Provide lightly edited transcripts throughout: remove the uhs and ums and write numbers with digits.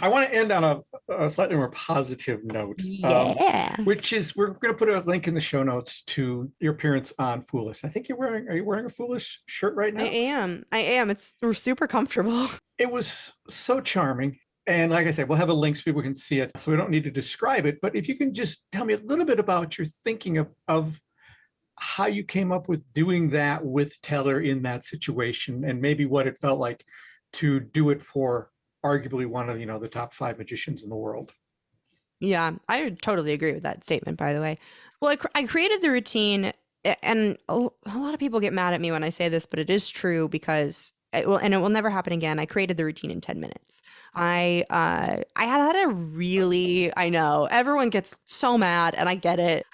I want to end on a slightly more positive note, Yeah. which is we're going to put a link in the show notes to your appearance on Foolish. I think are you wearing a Foolish shirt right I now? am. I am. It's super comfortable. It was so charming. And like I said, we'll have a link so people can see it. So we don't need to describe it. But if you can just tell me a little bit about your thinking of how you came up with doing that with Teller in that situation and maybe what it felt like to do it for arguably one of, the top five magicians in the world. Yeah, I would totally agree with that statement, by the way. Well, I created the routine, and a lot of people get mad at me when I say this, but it is true because and it will never happen again. I created the routine in 10 minutes. I had a really, I know everyone gets so mad, and I get it,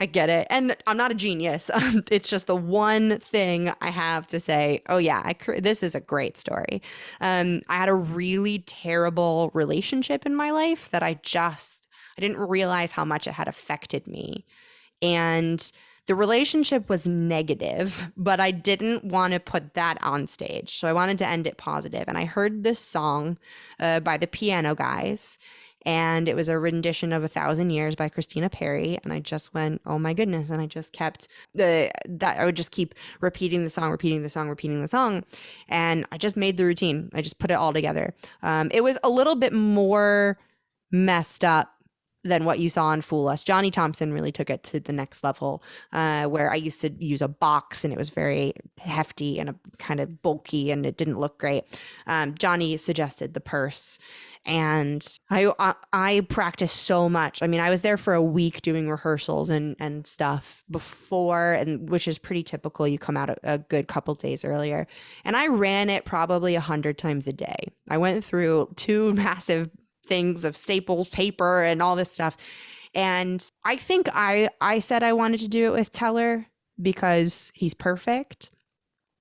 and I'm not a genius. It's just the one thing I have to say. Oh yeah, this is a great story. I had a really terrible relationship in my life that I didn't realize how much it had affected me. And the relationship was negative, but I didn't want to put that on stage. So I wanted to end it positive. And I heard this song by the Piano Guys, and it was a rendition of 1,000 Years by Christina Perri. And I just went, oh my goodness. And I just kept I would just keep repeating the song, repeating the song, repeating the song. And I just made the routine. I just put it all together. It was a little bit more messed up than what you saw on Fool Us. Johnny Thompson really took it to the next level, where I used to use a box and it was very hefty and a kind of bulky and it didn't look great. Johnny suggested the purse, and I practiced so much. I mean, I was there for a week doing rehearsals and stuff before, and which is pretty typical. You come out a good couple days earlier, and I ran it probably 100 times a day. I went through two massive things of staples, paper, and all this stuff. And I think I said I wanted to do it with Teller because he's perfect.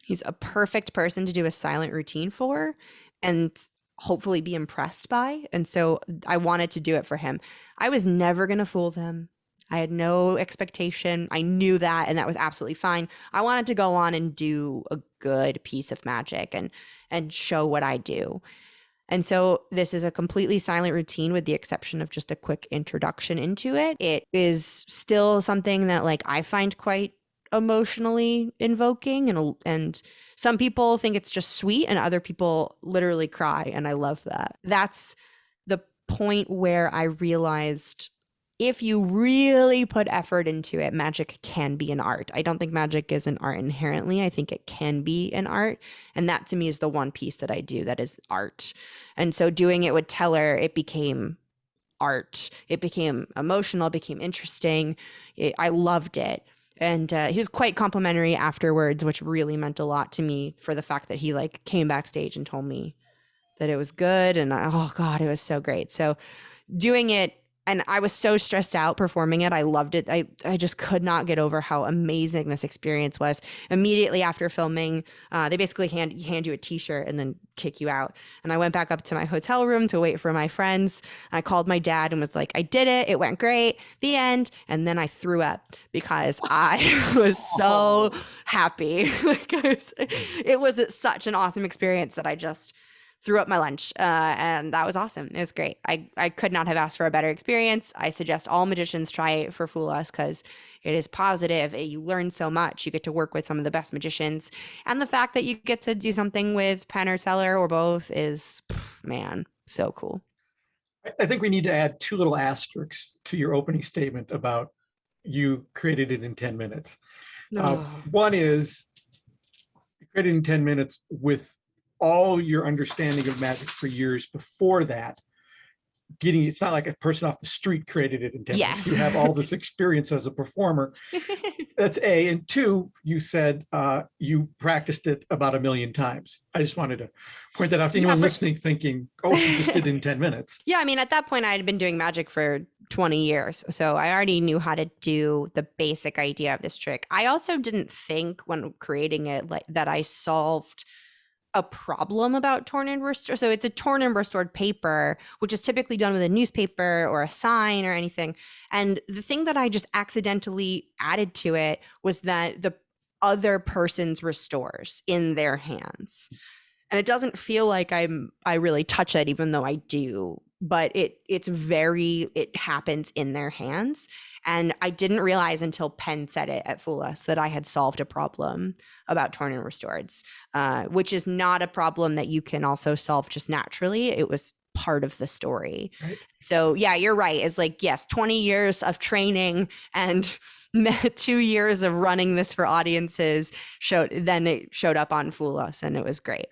He's a perfect person to do a silent routine for and hopefully be impressed by. And so I wanted to do it for him. I was never going to fool them. I had no expectation. I knew that, and that was absolutely fine. I wanted to go on and do a good piece of magic and show what I do. And so this is a completely silent routine with the exception of just a quick introduction into it. It is still something that like I find quite emotionally invoking, and some people think it's just sweet and other people literally cry, and I love that. That's the point where I realized if you really put effort into it, magic can be an art. I don't think magic is an art inherently. I think it can be an art. And that to me is the one piece that I do that is art. And so doing it with Teller, it became art. It became emotional, it became interesting. I loved it. And he was quite complimentary afterwards, which really meant a lot to me for the fact that he like came backstage and told me that it was good. And oh God, it was so great. So doing it, and I was so stressed out performing it. I loved it. I just could not get over how amazing this experience was. Immediately after filming, they basically hand you a t-shirt and then kick you out. And I went back up to my hotel room to wait for my friends. I called my dad and was like, I did it. It went great. The end. And then I threw up because I was so happy. It was such an awesome experience that I just threw up my lunch, and that was awesome. It was great. I could not have asked for a better experience. I suggest all magicians try it for Fool Us because it is positive. You learn so much. You get to work with some of the best magicians. And the fact that you get to do something with Penn or Teller or both is, man, so cool. I think we need to add two little asterisks to your opening statement about you created it in 10 minutes. One is you created it in 10 minutes with all your understanding of magic for years before that. It's not like a person off the street created it in 10 minutes. You have all this experience as a performer. That's A. And two, you said you practiced it about 1,000,000 times. I just wanted to point that out to anyone listening thinking, oh, she just did it in 10 minutes. Yeah, I mean, at that point, I had been doing magic for 20 years. So I already knew how to do the basic idea of this trick. I also didn't think when creating it like that I solved a problem about torn and restored. So it's a torn and restored paper, which is typically done with a newspaper or a sign or anything. And the thing that I just accidentally added to it was that the other person's restores in their hands. And it doesn't feel like I really touch it, even though I do. but it happens in their hands. And I didn't realize until Penn said it at Fool Us that I had solved a problem about torn and restoreds, which is not a problem that you can also solve just naturally. It was part of the story. Right. So yeah, you're right. It's like, yes, 20 years of training and 2 years of running this for audiences it showed up on Fool Us, and it was great.